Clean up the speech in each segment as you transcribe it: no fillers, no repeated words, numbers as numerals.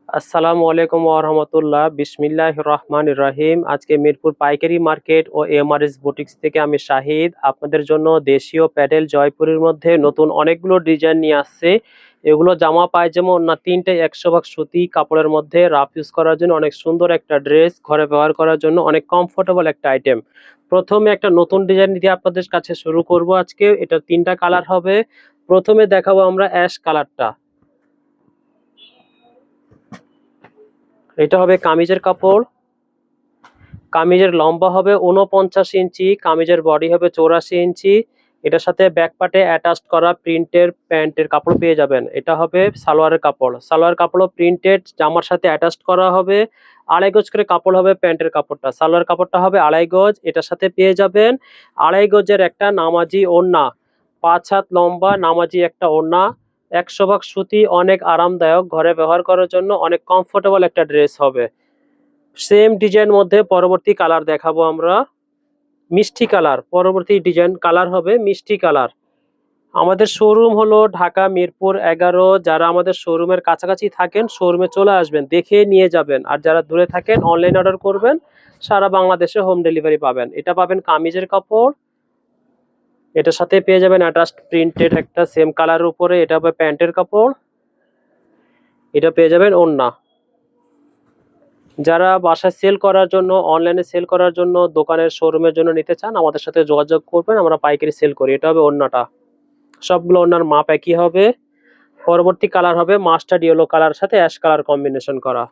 আসসালামু আলাইকুম ওয়া রাহমাতুল্লাহ। বিসমিল্লাহির রহমানির রহিম। আজকে মিরপুর পাইকারি মার্কেট ও এমআরএস বুটিক্স থেকে আমি শাহিদ আপনাদের জন্য দেশীয় প্যাডেল জয়পুরের মধ্যে নতুন অনেকগুলো ডিজাইন নিয়ে আসছে। এগুলো জামা পায়জামা না তিনটে 100% সুতি কাপড়ের মধ্যে রাফ ইউজ করার জন্য অনেক সুন্দর একটা ড্রেস, ঘরে ব্যবহার করার জন্য অনেক কমফোর্টেবল একটা আইটেম। প্রথমে একটা নতুন ডিজাইন দিয়ে আপনাদের কাছে শুরু করব আজকে। এটা তিনটা কালার হবে। প্রথমে দেখাবো আমরা অ্যাশ কালারটা। এটা হবে কামিজের কাপড়। কামিজের লম্বা হবে 49 ইঞ্চি, কামিজের বডি হবে 84 ইঞ্চি। এটার সাথে ব্যাক পার্টে অ্যাটাচ করা প্রিন্টের প্যান্টের কাপড় পেয়ে যাবেন। এটা হবে সালোয়ারের কাপড়। সালোয়ার কাপড়ও প্রিন্টেড, জামার সাথে অ্যাটাচ করা হবে। 2.5 গজ করে কাপড় হবে প্যান্টের কাপড়টা। সালোয়ার কাপড়টা হবে 2.5 গজ। এটার সাথে পেয়ে যাবেন 2.5 গজের একটা নামাজি ওড়না, 5 হাত লম্বা নামাজি একটা ওড়না। 100% সুতি, অনেক আরামদায়ক, ঘরে ব্যবহার করার জন্য অনেক কমফোর্টেবল একটা ড্রেস হবে। সেম ডিজাইন মধ্যে পরবর্তী কালার দেখাবো আমরা, মিষ্টি কালার। পরবর্তী ডিজাইন কালার হবে মিষ্টি কালার। আমাদের শোরুম হলো ঢাকা মিরপুর 11। যারা আমাদের শোরুমের কাছাকাছি থাকেন শোরুমে চলে আসবেন, দেখে নিয়ে যাবেন। আর যারা দূরে থাকেন অনলাইন অর্ডার করবেন, সারা বাংলাদেশে হোম ডেলিভারি পাবেন। এটা পাবেন কামিজের কাপড়। এটার সাথে পেয়ে যাবেন অ্যাটাচড প্রিন্টেড একটা সেম কালারের উপরে, এটা হবে প্যান্টের কাপড়। এটা পেয়ে যাবেন ওড়না। যারা বাসায় সেল করার জন্য, অনলাইনে সেল করার জন্য, দোকানের শোরুমের জন্য নিতে চান আমাদের সাথে যোগাযোগ করবেন, আমরা পাইকারি সেল করি। এটা হবে ওড়নাটা। সবগুলো ওড়নার মাপ একই হবে। পরবর্তী কালার হবে মাস্টার্ড ইয়েলো কালার সাথে অ্যাশ কালার কম্বিনেশন করা।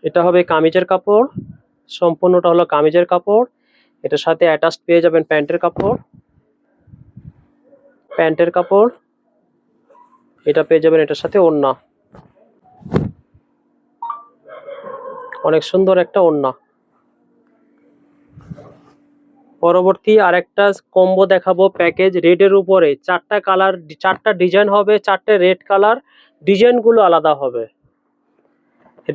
এটা হবে কামিজের কাপড়। সম্পূর্ণটা হলো কামিজের কাপড়। এটার সাথে অ্যাটাচড পেয়ে যাবেন প্যান্টের কাপড়। প্যান্টের কাপড় এটা পেয়ে যাবেন এটার সাথে ওড়না। অনেক সুন্দর একটা ওড়না। পরবর্তী আরেকটা কম্বো দেখাবো, প্যাকেজ রেডের উপরে 4টা কালার, 4টা ডিজাইন হবে, 4টে রেড কালার। ডিজাইনগুলো আলাদা হবে।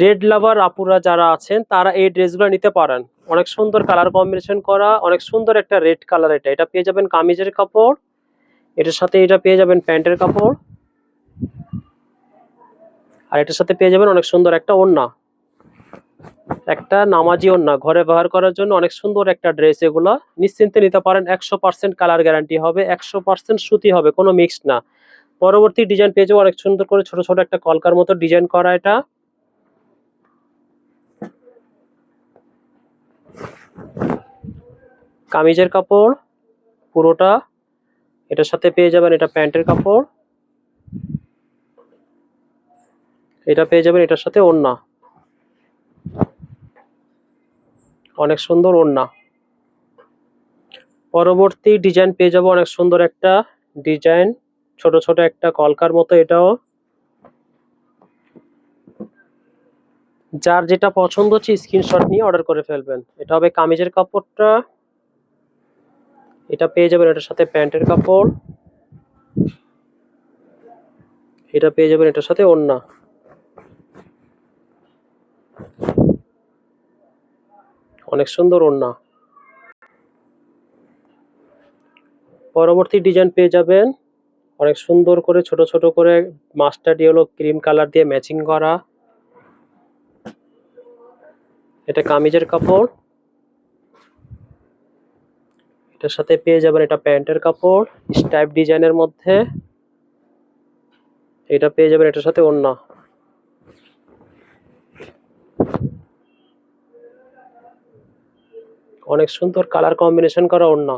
রেড লাভার আপুরা যারা আছেন তারা এই ড্রেসগুলো নিতে পারেন। অনেক সুন্দর কালার কম্বিনেশন করা, অনেক সুন্দর একটা রেড কালার। এটা পেয়ে যাবেন কামিজের কাপড়। এটার সাথে এটা পেয়ে যাবেন প্যান্টের কাপড়। আর এটার সাথে পেয়ে যাবেন অনেক সুন্দর একটা ওড়না, একটা নামাজি ওড়না, ঘরে ব্যবহার করার জন্য অনেক সুন্দর একটা ড্রেস। এগুলো নিশ্চিন্তে নিতে পারেন। 100% কালার গ্যারান্টি হবে, 100% সুতি হবে, কোনো মিক্সড না। পরবর্তী ডিজাইন পেয়ে যাবো অনেক সুন্দর করে ছোট ছোট একটা কলকার মতো ডিজাইন করা। এটা কামিজের কাপড় পুরোটা। এটার সাথে পেয়ে যাবেন এটা প্যান্টের কাপড়। এটা পেয়ে যাবেন এটার সাথে ওড়না। অনেক সুন্দর ওড়না। পরবর্তী ডিজাইন পেয়ে যাবো অনেক সুন্দর একটা ডিজাইন, ছোট ছোট একটা কলকার মতো। এটাও যার যেটা পছন্দ হচ্ছে স্ক্রিনশট নিয়ে অর্ডার করে ফেলবেন। এটা হবে কামিজের কাপড়টা। এটা পেয়ে যাবেন এটার সাথে প্যান্টের কাপড়। এটা পেয়ে যাবেন এটার সাথে ওড়না। অনেক সুন্দর ওড়না। পরবর্তী ডিজাইন পেয়ে যাবেন অনেক সুন্দর করে ছোট ছোট করে মাস্টার্ড ইয়েলো ক্রিম কালার দিয়ে ম্যাচিং করা। এটা কামিজের কাপড়। এটার সাথে পেয়ে যাবেন এটা প্যান্টের কাপড় স্টাইপ ডিজাইনের মধ্যে। এটা পেয়ে যাবেন এটার সাথে ওড়না। অনেক সুন্দর কালার কম্বিনেশন করা ওড়না।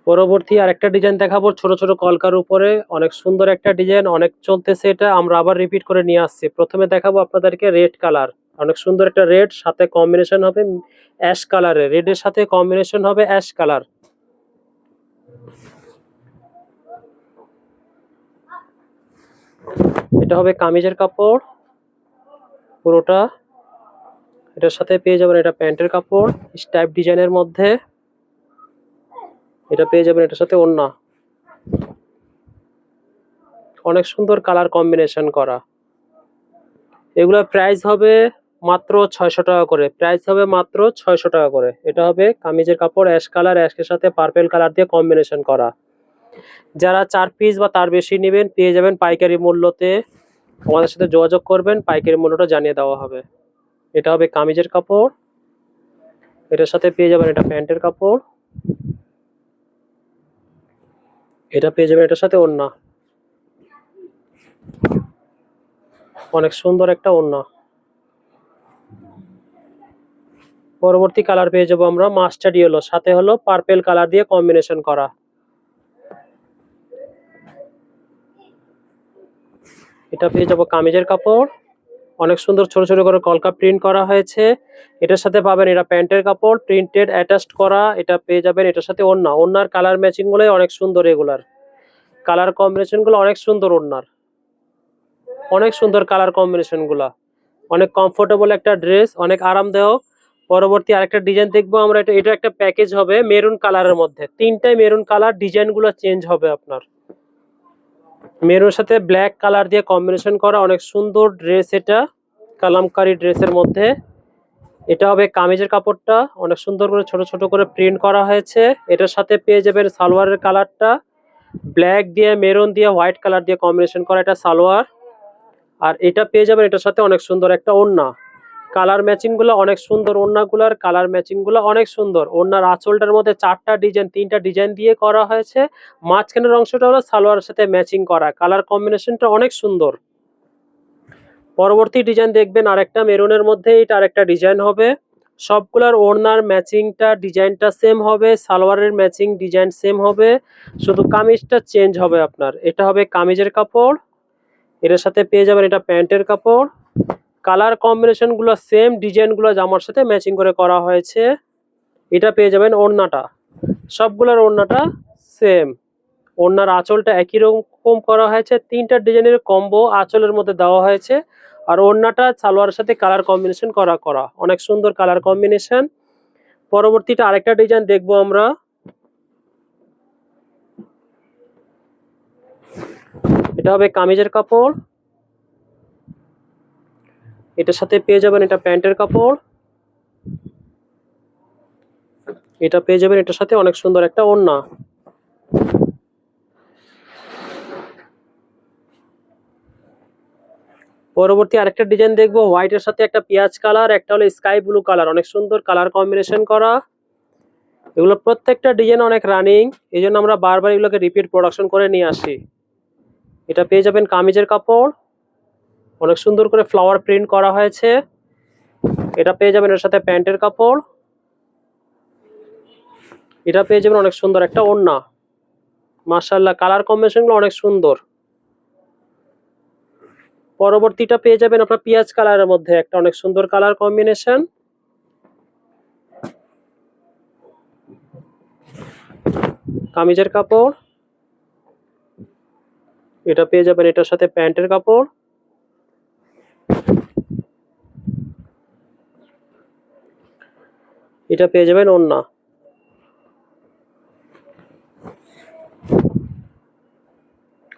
পরবর্তী আরেকটা ডিজাইন দেখাবো ছোট ছোট কলকার উপরে, অনেক সুন্দর একটা ডিজাইন, অনেক চলতেছে। এটা আমরা আবার রিপিট করে নিয়ে আসছি। প্রথমে দেখাবো আপনাদেরকে রেড কালার। অনেক সুন্দর একটা রেড, সাথে কম্বিনেশন হবে অ্যাশ কালারের, রেডের সাথে কম্বিনেশন হবে অ্যাশ কালার। এটা হবে কামিজের কাপড় পুরোটা। এটার সাথে পেয়ে যাবেন এটা প্যান্টের কাপড় স্টাইপ ডিজাইনের মধ্যে। এটা পেয়ে যাবেন এটার সাথে ওড়না। অনেক সুন্দর কালার কম্বিনেশন করা। এগুলোর প্রাইস হবে মাত্র 600 টাকা করে, প্রাইস হবে মাত্র 600 টাকা করে। এটা হবে কামিজের কাপড় অ্যাশ কালার, অ্যাশের সাথে পার্পেল কালার দিয়ে কম্বিনেশন করা। যারা 4 পিস বা তার বেশি নেবেন পেয়ে যাবেন পাইকারি মূল্যতে, আমাদের সাথে যোগাযোগ করবেন, পাইকারি মূল্যটা জানিয়ে দেওয়া হবে। এটা হবে কামিজের কাপড়, এটার সাথে পেয়ে যাবেন এটা প্যান্টের কাপড়, এটা পেয়ে যাবেন এটার সাথে ওড়না, অনেক সুন্দর একটা ওড়না। পরবর্তী কালার পেয়ে যাবো আমরা মাস্টার্ড ইয়েলো, সাথে হলো পার্পেল কালার দিয়ে কম্বিনেশন করা। এটা পেয়ে যাবো কামিজের কাপড়, অনেক সুন্দর ছোট ছোট করে কলকা প্রিন্ট করা হয়েছে। এটার সাথে পাবেন এটা প্যান্টের কাপড় প্রিন্টেড অ্যাটাচড করা, এটা পেয়ে যাবেন এটার সাথে ওড়না। ওড়নার কালার ম্যাচিং গুলো অনেক সুন্দর, এগুলার কালার কম্বিনেশন গুলো অনেক সুন্দর, ওড়নার অনেক সুন্দর কালার কম্বিনেশন গুলা, অনেক কমফোর্টেবল একটা ড্রেস, অনেক আরামদায়ক। পরবর্তী আরেকটা ডিজাইন দেখবো আমরা, এটা একটা প্যাকেজ হবে মেরুন কালারের মধ্যে, তিনটাই মেরুন কালার, ডিজাইন গুলো চেঞ্জ হবে আপনার। মেরুনের সাথে ব্ল্যাক কালার দিয়ে কম্বিনেশন করা অনেক সুন্দর ড্রেস, এটা কালামকারী ড্রেসের মধ্যে। এটা হবে কামিজের কাপড়টা, অনেক সুন্দর করে ছোট ছোট করে প্রিন্ট করা হয়েছে। এটার সাথে পেয়ে যাবেন সালোয়ারের কালারটা ব্ল্যাক দিয়ে মেরুন দিয়ে হোয়াইট কালার দিয়ে কম্বিনেশন করা, এটা সালোয়ার। আর এটা পেয়ে যাবেন এটার সাথে অনেক সুন্দর একটা ওড়না, কালার ম্যাচিং গুলো অনেক সুন্দর, ওড়নাগুলার কালার ম্যাচিং গুলো অনেক সুন্দর। ওড়নার আঁচলটার মধ্যে 4টা ডিজাইন 3টা ডিজাইন দিয়ে করা হয়েছে, মাঝখানের অংশটা হলো সালোয়ারের সাথে ম্যাচিং করা, কালার কম্বিনেশনটা অনেক সুন্দর। পরবর্তী ডিজাইন দেখবেন আরেকটা মেরুনের মধ্যে, এটা আরেকটা ডিজাইন হবে। সবগুলার ওড়নার ম্যাচিংটা ডিজাইনটা সেম হবে, সালোয়ারের ম্যাচিং ডিজাইন সেম হবে, শুধু কামিজটা চেঞ্জ হবে আপনার। এটা হবে কামিজের কাপড়, এর সাথে পেয়ে যাবেন এটা প্যান্টের কাপড়, কালার কম্বিনেশন গুলো সেম, ডিজাইন গুলো জামার সাথে ম্যাচিং করে করা হয়েছে। এটা পেয়ে যাবেন ওড়নাটা, সবগুলোর ওড়নাটা সেম, ওড়নার আঁচলটা একই রকম করা হয়েছে, 3টা ডিজাইনের কম্বো আঁচলের মধ্যে দেওয়া হয়েছে। আর ওড়নাটা সালোয়ারের সাথে কালার কম্বিনেশন করা করা অনেক সুন্দর কালার কম্বিনেশন। পরবর্তীটা আরেকটা ডিজাইন দেখবো আমরা, এটা হবে কামিজের কাপড়, এটার সাথে পেয়ে যাবেন এটা প্যান্টের কাপড়, এটা পেয়ে যাবেন এটার সাথে অনেক সুন্দর একটা ওড়না। পরবর্তী আরেকটা ডিজাইন দেখবো হোয়াইটের সাথে একটা পেঁয়াজ কালার, একটা হলো স্কাই ব্লু কালার, অনেক সুন্দর কালার কম্বিনেশন করা। এগুলো প্রত্যেকটা ডিজাইন অনেক রানিং, এই জন্য আমরা বারবার এগুলোকে রিপিট প্রোডাকশন করে নিয়ে আসি। এটা পেয়ে যাবেন কামিজের কাপড়, অনেক সুন্দর করে ফ্লাওয়ার প্রিন্ট করা হয়েছে। এটা পেয়ে যাবেন এর সাথে প্যান্টের কাপড়, এটা পেয়ে যাবেন অনেক সুন্দর একটা ওড়না। মাশাআল্লাহ কালার কম্বিনেশনগুলো অনেক সুন্দর। পরবর্তীটা পেয়ে যাবেন আপনার পেঁয়াজ কালারের মধ্যে, একটা অনেক সুন্দর কালার কম্বিনেশন। কামিজের কাপড়, এটা পেয়ে যাবেন এটার সাথে প্যান্টের কাপড়, এটা পেয়ে যাবেন ওড়না।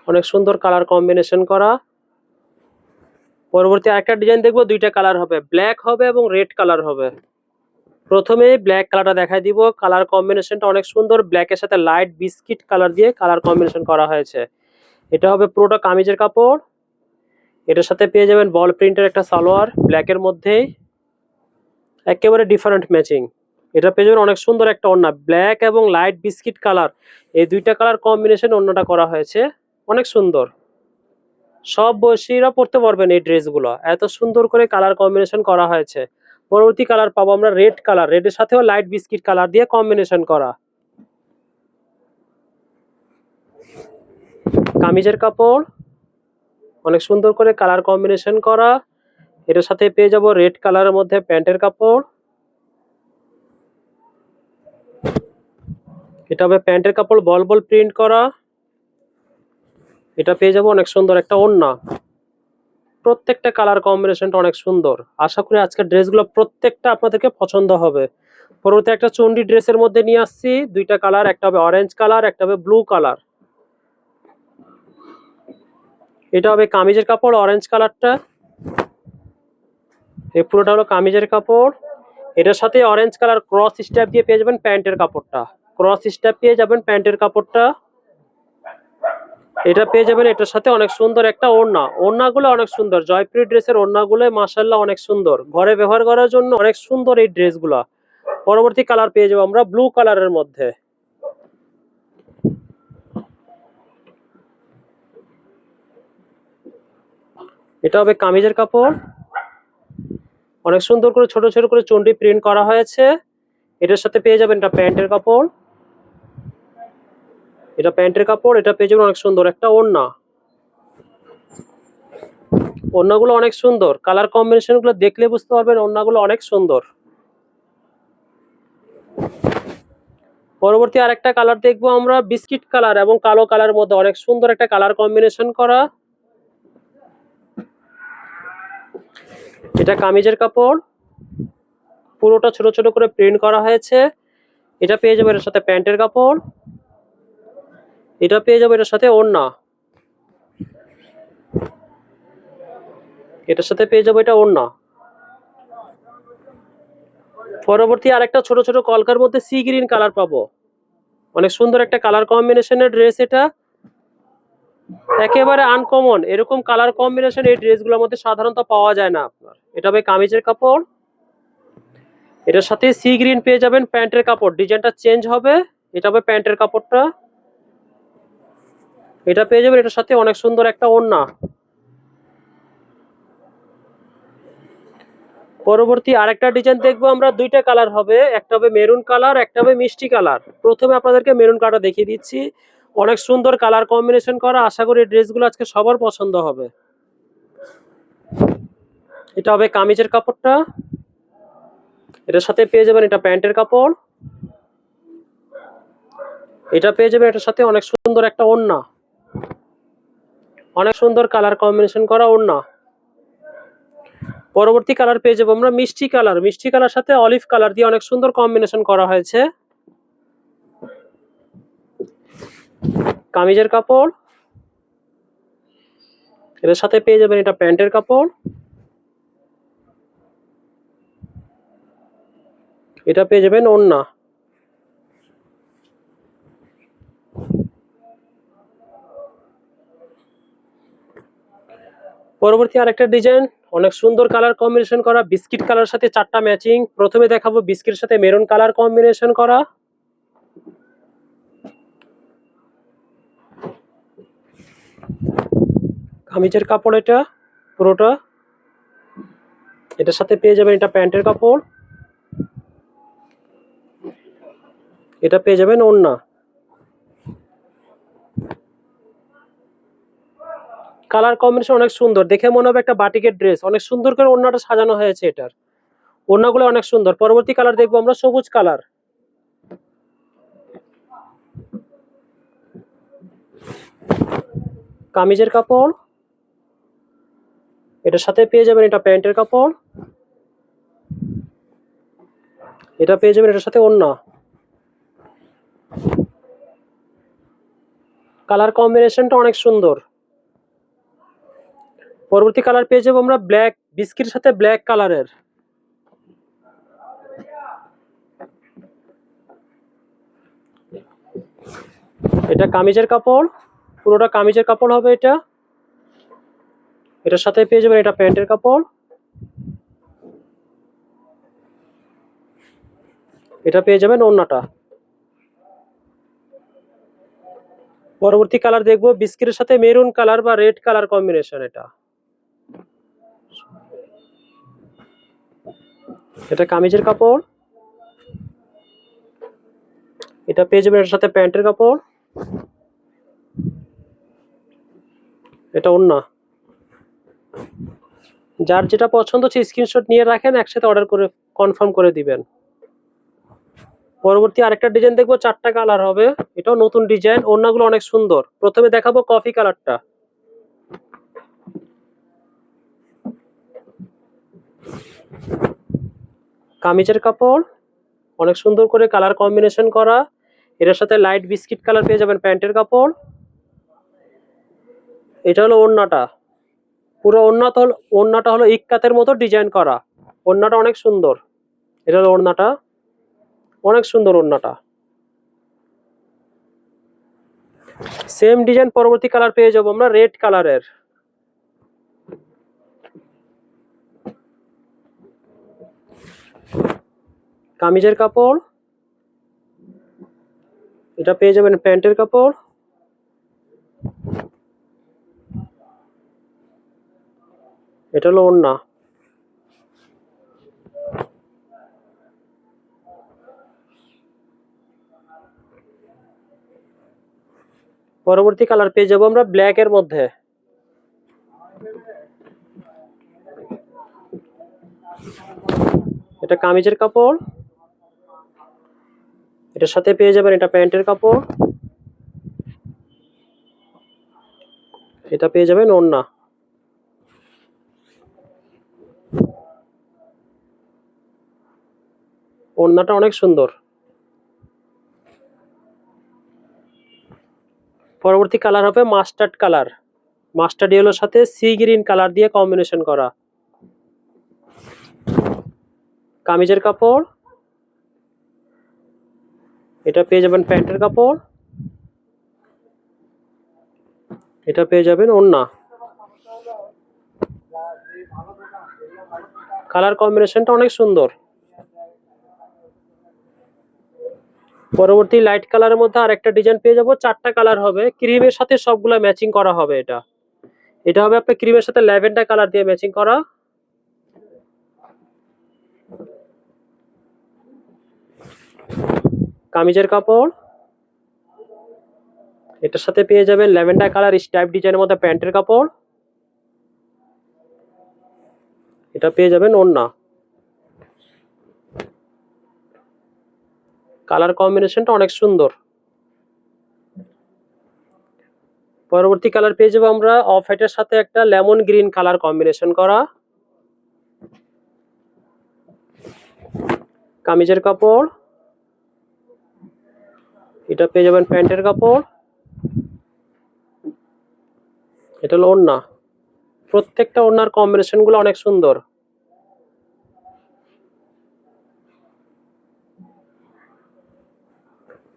অনেক সুন্দর কালার কম্বিনেশন করা। পরবর্তী আরেকটা ডিজাইন দেখবো, দুইটা কালার হবে, ব্ল্যাক হবে এবং রেড কালার হবে। প্রথমে ব্ল্যাক কালারটা দেখাই দিব, কালার কম্বিনেশনটা অনেক সুন্দর, ব্ল্যাকের সাথে লাইট বিস্কিট কালার দিয়ে কালার কম্বিনেশন করা হয়েছে। এটা হবে পুরোটা কামিজের কাপড়, এটার সাথে পেয়ে যাবেন বল প্রিন্টের একটা সালোয়ার ব্ল্যাকের মধ্যেই, একেবারে ডিফারেন্ট ম্যাচিং। এটা পেয়ে যাবেন অনেক সুন্দর একটা ওড়না, ব্ল্যাক এবং লাইট বিস্কিট কালার, এই দুইটা কালার কম্বিনেশন ওড়নাটা করা হয়েছে, অনেক সুন্দর। সব বয়সীরা পড়তে পারবেন এই ড্রেসগুলো, এত সুন্দর করে কালার কম্বিনেশন করা হয়েছে। পরবর্তী কালার পাবো আমরা রেড কালার, রেডের সাথেও লাইট বিস্কিট কালার দিয়ে কম্বিনেশন করা। কামিজের কাপড়, অনেক সুন্দর করে কালার কম্বিনেশন করা। এটার সাথে পেয়ে যাব রেড কালারের মধ্যে প্যান্টের কাপড়, এটা হবে প্যান্টের কাপড় বল বল প্রিন্ট করা। এটা পেয়ে যাব অনেক সুন্দর একটা ওড়না। প্রত্যেকটা কালার কম্বিনেশনটা অনেক সুন্দর, আশা করি আজকের ড্রেসগুলো প্রত্যেকটা আপনাদেরকে পছন্দ হবে। পরবর্তী একটা চন্ডি ড্রেসের মধ্যে নিয়ে আসছি, দুইটা কালার, একটা হবে অরেঞ্জ কালার, একটা হবে ব্লু কালার। এটা হবে কামিজের কাপড় অরেঞ্জ কালারটা, এই পুরোটা হলো কামিজের কাপড়। এটার সাথে অরেঞ্জ কালার ক্রস স্ট্যাপ দিয়ে পেয়ে যাবেন প্যান্টের কাপড়টা। ক্রস স্ট্যাপ পেয়ে যাবেন প্যান্টের কাপড়টা। এটা পেয়ে যাবেন এটার সাথে অনেক সুন্দর একটা ওড়না। ওড়নাগুলো অনেক সুন্দর, জয়পুরি ড্রেসের ওড়নাগুলো মাশাআল্লাহ অনেক সুন্দর, ঘরে ব্যবহার করার জন্য অনেক সুন্দর এই ড্রেসগুলা। পরবর্তী কালার পেয়ে যাবো আমরা ব্লু কালারের মধ্যে। এটা হবে কামিজের কাপড়, অনেক সুন্দর করে ছোট ছোট করে চন্ডি প্রিন্ট করা হয়েছে। এটার সাথে পেয়ে যাবেন এটা প্যান্টের কাপড়। এটা প্যান্টের কাপড়, এটা পেয়ে যাবেন অনেক সুন্দর একটা ওড়না। ওড়নাগুলো অনেক সুন্দর, কালার কম্বিনেশন গুলো দেখলে বুঝতে পারবেন ওড়নাগুলো অনেক সুন্দর। পরবর্তী আরেকটা কালার দেখবো আমরা বিস্কিট কালার এবং কালো কালার মধ্যে অনেক সুন্দর একটা কালার কম্বিনেশন করা। এটা কামিজের কাপড়, পুরোটা ছোট ছোট করে প্রিন্ট করা হয়েছে। এটা পেয়ে যাবে এর সাথে প্যান্টের কাপড়। এটা পেয়ে যাবে এর সাথে ওড়না। এটার সাথে পেয়ে যাবে এটা ওড়না। পরবর্তী আরেকটা ছোট ছোট কলকার মধ্যে সি গ্রিন কালার পাবো, অনেক সুন্দর একটা কালার কম্বিনেশনের ড্রেস। এটা একেবারে আনকমন, এরকম কালার কম্বিনেশন এই ড্রেসগুলোর মধ্যে সাধারণত পাওয়া যায় না আপনার। এটা হবে কামিজের কাপড়, এটার সাথে সি গ্রিন পেয়ে যাবেন প্যান্টের কাপড়, ডিজাইনটা চেঞ্জ হবে। এটা হবে প্যান্টের কাপড়টা। এটা পেয়ে যাবেন এটার সাথে অনেক সুন্দর একটা ওড়না। পরবর্তী আরেকটা ডিজাইন দেখবো আমরা, দুইটা কালার হবে, একটা হবে মেরুন কালার, একটা হবে মিষ্টি কালার। প্রথমে আপনাদেরকে মেরুন কালারটা দেখিয়ে দিচ্ছি, অনেক সুন্দর কালার কম্বিনেশন করা। আশা করি ড্রেসগুলো আজকে সবার পছন্দ হবে। এটা হবে কামিজের কাপড়টা, এটার সাথে পেয়ে যাবেন এটা প্যান্টের কাপড়। এটা পেয়ে যাবেন এটার সাথে অনেক সুন্দর একটা ওড়না, অনেক সুন্দর কালার কম্বিনেশন করা ওড়না। পরবর্তী কালার পেয়ে যাবো আমরা মিষ্টি কালার, মিষ্টি কালার সাথে অলিভ কালার দিয়ে অনেক সুন্দর কম্বিনেশন করা হয়েছে। কামিজের কাপড়, এর সাথে পেয়ে যাবেন এটা প্যান্টের কাপড়। এটা পেয়ে যাবেন ওড়না। পরবর্তী আরেকটা ডিজাইন, অনেক সুন্দর কালার কম্বিনেশন করা, বিস্কিট কালার সাথে চারটা ম্যাচিং। প্রথমে দেখাবো বিস্কিটের সাথে মেরুন কালার কম্বিনেশন করা। কামিজের কাপড় এটা পুরোটা, এটার সাথে পেয়ে যাবেন এটা প্যান্টের কাপড়। এটা পেয়ে যাবেন ওড়না। কালার কম্বিনেশন অনেক সুন্দর, দেখে মনে হবে একটা বাটিকের ড্রেস। অনেক সুন্দর করে ওড়নাটা সাজানো হয়েছে, এটার ওড়নাগুলো অনেক সুন্দর। পরবর্তী কালার দেখবো আমরা সবুজ কালার। কামিজের কাপড়, এটার সাথে পেয়ে যাবেন এটা প্যান্টের কাপড়। এটা পেয়ে যাবেন এটার সাথে ওড়না। কালার কম্বিনেশনটা অনেক সুন্দর। পরবর্তী কালার পেয়ে যাবো আমরা ব্ল্যাক, বিস্কিটের সাথে ব্ল্যাক কালারের। এটা কামিজের কাপড়, পুরোটা কামিজের কাপড় হবে এটা। এটার সাথে পেয়ে যাবেন এটা প্যান্টের কাপড়। এটা পেয়ে যাবেন ওড়নাটা। পরবর্তী কালার দেখবো বিস্কিটের সাথে মেরুন কালার বা রেড কালার কম্বিনেশন। এটা কামিজের কাপড়, এটা পেয়ে যাবেন এর সাথে প্যান্টের কাপড়। এটা ওড়না। যার যেটা পছন্দ হচ্ছে স্ক্রিনশট নিয়ে রাখেন, একসাথে অর্ডার করে কনফার্ম করে দিবেন। পরবর্তী আরেকটা ডিজাইন দেখবো, চারটা কালার হবে, এটাও নতুন ডিজাইন। ওড়নাগুলো অনেক সুন্দর। প্রথমে দেখাবো কফি কালারটা। কামিজের কাপড়, অনেক সুন্দর করে কালার কম্বিনেশন করা। এটার সাথে লাইট বিস্কিট কালার পেয়ে যাবেন প্যান্টের কাপড়। এটা হলো ওড়নাটা, পুরো ওড়নাটা হলো ইক্কাতের মতো ডিজাইন করা। ওড়নাটা অনেক সুন্দর। এটা হলো ওড়নাটা, অনেক সুন্দর ওড়নাটা। সেম ডিজাইন পরবর্তী কালার পেয়ে যাবো আমরা রেড কালারের। কামিজের কাপড়, এটা পেয়ে যাবেন প্যান্টের কাপড়। এটা হলো ওড়না। পরবর্তী কালার পেয়ে যাবো আমরা ব্ল্যাক এর মধ্যে। এটা কামিজের কাপড়, এটার সাথে পেয়ে যাবেন এটা প্যান্টের কাপড়, এটা পেয়ে যাবেন ওড়না। ওড়নাটা অনেক সুন্দর। পরবর্তী কালার হবে মাস্টার্ড কালার। মাস্টার্ড ইয়েলোর সাথে সি গ্রিন কালার দিয়ে কম্বিনেশন করা। কামিজের কাপড়, এটা পেয়ে যাবেন প্যান্টের কাপড়, এটা পেয়ে যাবেন ওড়না। কালার কম্বিনেশনটা অনেক সুন্দর। পরবর্তী লাইট কালারের মধ্যে আরেকটা ডিজাইন পেয়ে যাবো, চারটা কালার হবে, ক্রিমের সাথে সবগুলা ম্যাচিং করা হবে। এটা এটা হবে আপনার ক্রিমের সাথে ল্যাভেন্ডার কালার দিয়ে ম্যাচিং করা। কামিজের কাপড়, এটার সাথে পেয়ে যাবেন ল্যাভেন্ডার কালার স্ট্রাইপ ডিজাইনের মধ্যে প্যান্টের কাপড়, এটা পেয়ে যাবেন ওড়না। কালার কম্বিনেশনটা অনেক সুন্দর। পরবর্তী কালার পেয়ে যাবো আমরা অফ হোয়াইটের সাথে একটা লেমন গ্রিন কালার কম্বিনেশন করা। কামিজের কাপড়, এটা পেয়ে যাবেন প্যান্টের কাপড়, এটা হলো ওড়না। প্রত্যেকটা ওড়নার কম্বিনেশন গুলো অনেক সুন্দর।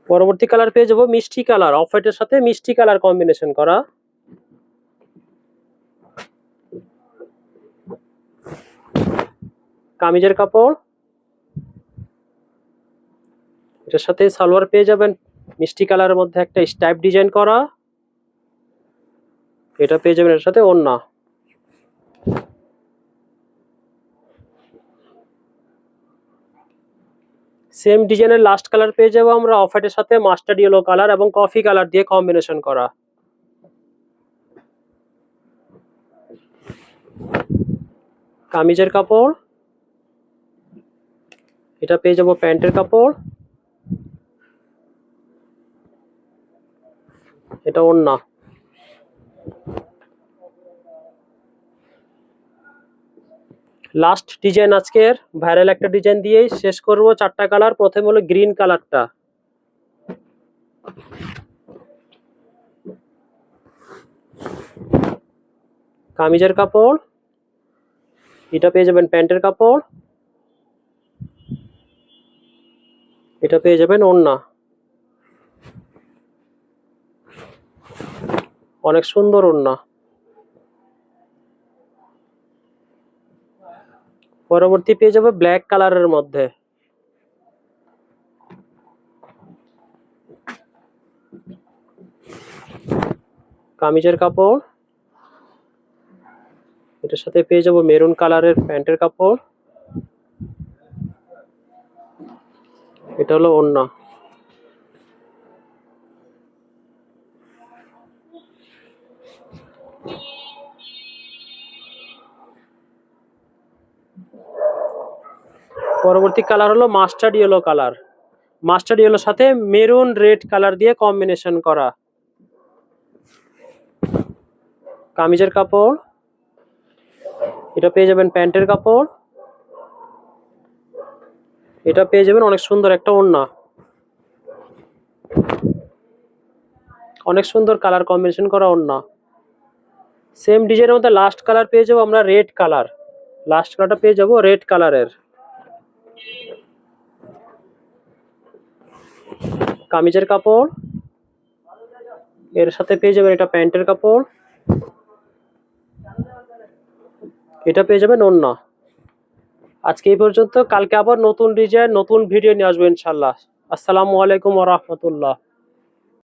পরবর্তী কালার পেয়ে যাবো মিষ্টি কালার, অফ হোয়াইটের সাথে মিষ্টি কালার কম্বিনেশন করা। কামিজের কাপড়, এটার সাথে সালোয়ার পেয়ে যাবেন মিষ্টি কালারের মধ্যে একটা স্ট্রাইপ ডিজাইন করা, এটা পেয়ে যাবেন এর সাথে ওড়না। সেম ডিজাইনের লাস্ট কালার পেয়ে যাবো আমরা অফ হোয়াইটের সাথে মাস্টার্ড ইয়েলো কালার এবং কফি কালার দিয়ে কম্বিনেশন করা। কামিজের কাপড়, এটা পেয়ে যাবো প্যান্টের কাপড়, এটা ওড়না। লাস্ট ডিজাইন আজকের ভাইরাল একটা ডিজাইন দিয়েই শেষ করব। চারটা কালার, প্রথমে হলো গ্রিন কালারটা। কামিজের কাপড়, এটা পেয়ে যাবেন প্যান্টের কাপড়, এটা পেয়ে যাবেন ওড়না। অনেক সুন্দর ওড়না। পরবর্তী পেয়ে যাবে ব্ল্যাক কালারের মধ্যে। কামিজের কাপড়, এটার সাথে পেয়ে যাবো মেরুন কালারের প্যান্টের কাপড়, এটা হলো ওড়না। পরবর্তী কালার হলো মাস্টার্ড ইয়েলো কালার। মাস্টার্ড ইয়েলোর সাথে মেরুন রেড কালার দিয়ে কম্বিনেশন করা। কামিজের কাপড়, এটা পেয়ে যাবেন প্যান্টের কাপড়, এটা পেয়ে যাবেন অনেক সুন্দর একটা ওড়না। অনেক সুন্দর কালার কম্বিনেশন করা ওড়না। সেম ডিজাইনের মধ্যে লাস্ট কালার পেয়ে যাবো আমরা রেড কালার। লাস্ট কালারটা পেয়ে যাব রেড কালারের। কামিজের কাপড়, এর সাথে পেয়ে যাবেন এটা প্যান্টের কাপড়, এটা পেয়ে যাবেন ওড়না। আজকে এই পর্যন্ত, কালকে আবার নতুন ডিজাইন নতুন ভিডিও নিয়ে আসবো ইনশাল্লাহ। আসসালামু আলাইকুম ওয়া রাহমাতুল্লাহ।